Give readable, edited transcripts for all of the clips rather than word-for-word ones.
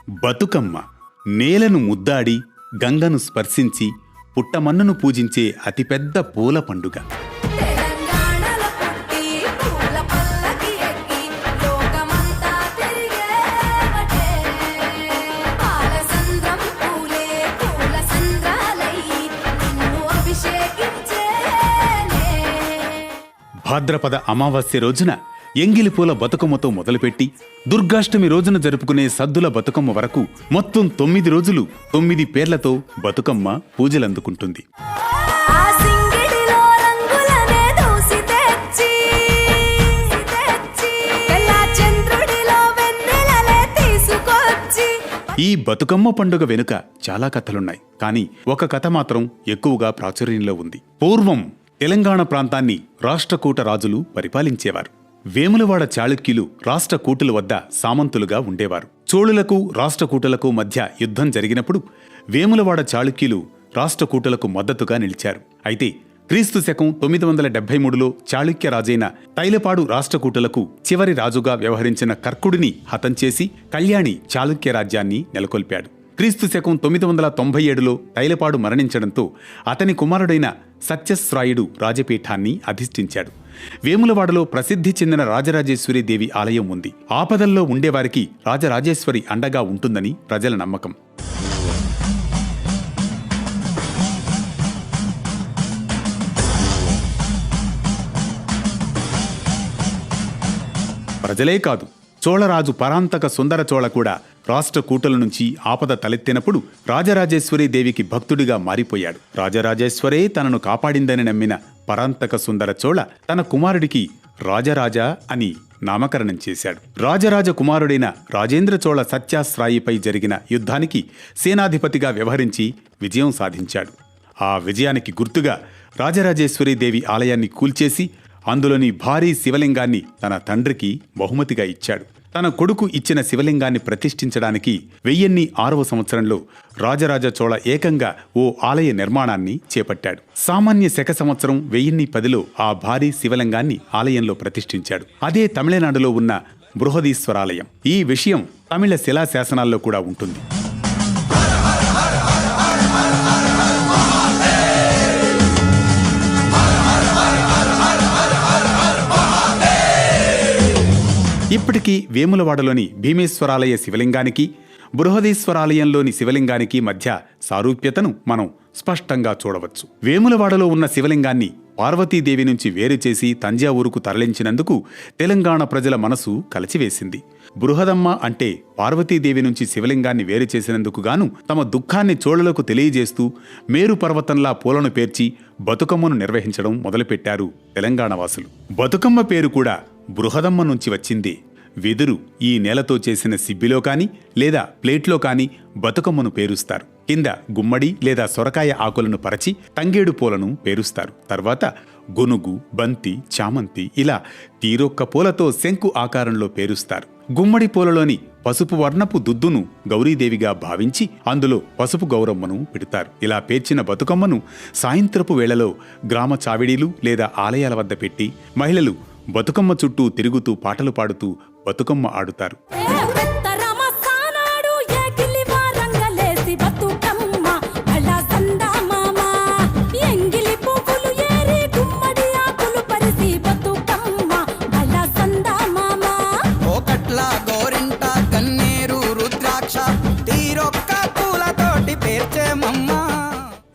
బతుకమ్మ నేలను ముద్దాడి గంగను స్పర్శించి పుట్టమన్నును పూజించే అతిపెద్ద పూల పండుగ. తెలంగాణలో పుట్టి పూల పల్లకి ఎక్కి లోకమంతా తిరిగేవటే. పాలసంద్రం పూలే పూల సంద్రాలయ్యి నిన్ను అభిషేకించేనే. భాద్రపద అమావాస్య రోజున ఎంగిలి పూల బతుకమ్మతో మొదలుపెట్టి దుర్గాష్టమి రోజున జరుపుకునే సద్దుల బతుకమ్మ వరకు మొత్తం 9 రోజులు 9 పేర్లతో బతుకమ్మ పూజలందుకుంటుంది. ఆ సింగిడిలో రంగులనే దూసి తెచ్చి తెల్ల చంద్రుడిలో వెన్నెలలే తీసుకొచ్చి. ఈ బతుకమ్మ పండుగ వెనుక చాలా కథలున్నాయి, కానీ ఒక కథ మాత్రం ఎక్కువగా ప్రాచుర్యంలో ఉంది. పూర్వం తెలంగాణ ప్రాంతాన్ని రాష్ట్రకూట రాజులు పరిపాలించేవారు. వేములవాడ చాళుక్యులు రాష్ట్రకూటుల వద్ద సామంతులుగా ఉండేవారు. చోళులకు రాష్ట్రకూటులకు మధ్య యుద్ధం జరిగినప్పుడు వేములవాడ చాళుక్యులు రాష్ట్రకూటులకు మద్దతుగా నిలిచారు. అయితే క్రీస్తు శకం 973లో చాళుక్య రాజైన తైలపాడు రాష్ట్రకూటులకు చివరి రాజుగా వ్యవహరించిన కర్కుడిని హతం చేసి కళ్యాణి చాళుక్య రాజ్యాన్ని నెలకొల్పాడు. క్రీస్తు శకం 997లో తైలపాడు మరణించడంతో అతని కుమారుడైన సత్యశ్రాయుడు రాజపీఠాన్ని అధిష్ఠించాడు. వేములవాడలో ప్రసిద్ధి చెందిన రాజరాజేశ్వరి దేవి ఆలయం ఉంది. ఆపదల్లో ఉండేవారికి రాజరాజేశ్వరి అండగా ఉంటుందని ప్రజల నమ్మకం. ప్రజలే కాదు, చోళరాజు పరాంతక సుందర చోళ కూడా రాష్ట్రకూటుల నుంచి ఆపద తలెత్తినప్పుడు రాజరాజేశ్వరి దేవికి భక్తుడిగా మారిపోయాడు. రాజరాజేశ్వరే తనను కాపాడిందని నమ్మిన పరాంతక సుందర చోళ తన కుమారుడికి రాజరాజ అని నామకరణం చేశాడు. రాజరాజ కుమారుడైన రాజేంద్ర చోళ సత్యాశ్రాయిపై జరిగిన యుద్ధానికి సేనాధిపతిగా వ్యవహరించి విజయం సాధించాడు. ఆ విజయానికి గుర్తుగా రాజరాజేశ్వరి దేవి ఆలయాన్ని కూల్చేసి అందులోని భారీ శివలింగాన్ని తన తండ్రికి బహుమతిగా ఇచ్చాడు. తన కొడుకు ఇచ్చిన శివలింగాన్ని ప్రతిష్ఠించడానికి 1006వ సంవత్సరంలో రాజరాజ చోళ ఏకంగా ఓ ఆలయ నిర్మాణాన్ని చేపట్టాడు. సామాన్య శక సంవత్సరం 1010లో ఆ భారీ శివలింగాన్ని ఆలయంలో ప్రతిష్ఠించాడు. అదే తమిళనాడులో ఉన్న బృహదీశ్వరాలయం. ఈ విషయం తమిళ శిలాశాసనాల్లో కూడా ఉంటుంది. ఇప్పటికీ వేములవాడలోని భీమేశ్వరాలయ శివలింగానికి బృహదీశ్వరాలయంలోని శివలింగానికి మధ్య సారూప్యతను మనం స్పష్టంగా చూడవచ్చు. వేములవాడలో ఉన్న శివలింగాన్ని పార్వతీదేవి నుంచి వేరు చేసి తంజావూరుకు తరలించినందుకు తెలంగాణ ప్రజల మనసు కలచివేసింది. బృహదమ్మ అంటే పార్వతీదేవి నుంచి శివలింగాన్ని వేరు చేసినందుకు గాను తమ దుఃఖాన్ని చోళులకు తెలియజేస్తూ మేరు పర్వతంలా పూలను పేర్చి బతుకమ్మను నిర్వహించడం మొదలుపెట్టారు తెలంగాణ వాసులు. బతుకమ్మ పేరు కూడా బృహదమ్మ నుంచి వచ్చింది. వెదురు ఈ నేలతో చేసిన సిబ్బిలో కాని లేదా ప్లేట్లో కాని బతుకమ్మను పేరుస్తారు. కింద గుమ్మడి లేదా సొరకాయ ఆకులను పరచి తంగేడు పూలను పేరుస్తారు. తర్వాత గొనుగు, బంతి, చామంతి ఇలా తీరొక్క పూలతో శంకు ఆకారంలో పేరుస్తారు. గుమ్మడి పూలలోని పసుపు వర్ణపు దుద్దును గౌరీదేవిగా భావించి అందులో పసుపు గౌరమ్మను పెడతారు. ఇలా పేర్చిన బతుకమ్మను సాయంత్రపు వేళలో గ్రామ చావిడీలు లేదా ఆలయాల వద్ద పెట్టి మహిళలు బతుకమ్మ చుట్టూ తిరుగుతూ పాటలు పాడుతూ బతుకమ్మ ఆడుతారు.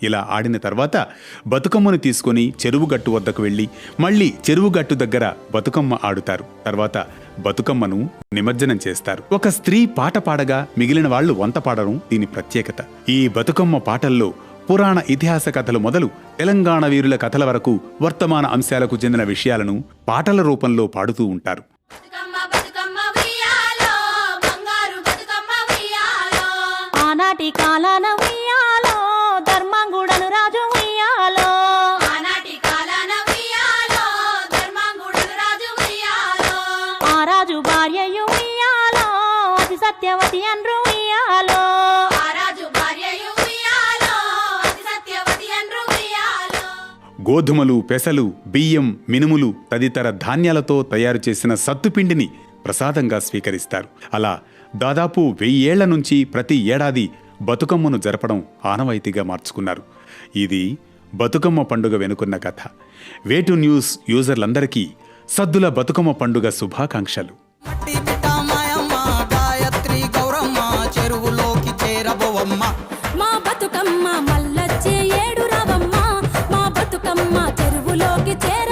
ఇలా ఆడిన తర్వాత బతుకమ్మను తీసుకుని చెరువుగట్టు వద్దకు వెళ్లి మళ్లీ చెరువుగట్టు దగ్గర బతుకమ్మ ఆడుతారు. తర్వాత బతుకమ్మను నిమజ్జనం చేస్తారు. ఒక స్త్రీ పాట పాడగా మిగిలిన వాళ్లు వంత పాడడం దీని ప్రత్యేకత. ఈ బతుకమ్మ పాటల్లో పురాణ ఇతిహాస కథలు మొదలు తెలంగాణ వీరుల కథల వరకు వర్తమాన అంశాలకు చెందిన విషయాలను పాటల రూపంలో పాడుతూ ఉంటారు. ఆనాటి కాలాన ఉయ్యాలో ధర్మంగుడను రాజు ఉయ్యాలో, ఆనాటి కాలాన ఉయ్యాలో ధర్మంగుడను రాజు ఉయ్యాలో, ఆ రాజు భార్యయు ఉయ్యాలో అతి సత్యవతి అండ్రు ఉయ్యాలో, ఆ రాజు భార్యయు ఉయ్యాలో అతి సత్యవతి అండ్రు ఉయ్యాలో. గోధుమలు, పెసలు, బియ్యం, మినుములు తదితర ధాన్యాలతో తయారు చేసిన సత్తుపిండిని ప్రసాదంగా స్వీకరిస్తారు. అలా దాదాపు 1000 ఏళ్ల నుంచి ప్రతి ఏడాది బతుకమ్మను జరపడం ఆనవాయితీగా మార్చుకున్నారు. ఇది బతుకమ్మ పండుగ వెనుకున్న కథ. వేటు న్యూస్ యూజర్లందరికీ సద్దుల బతుకమ్మ పండుగ శుభాకాంక్షలు. మట్టి పిట్ట మాయమ్మ గాయత్రి గౌరమ్మ చెరువులోకి చేరబోవమ్మ. మా బతుకమ్మ మల్లచ్చే ఏడు రావమ్మ, మా బతుకమ్మ చెరువులోకి చేర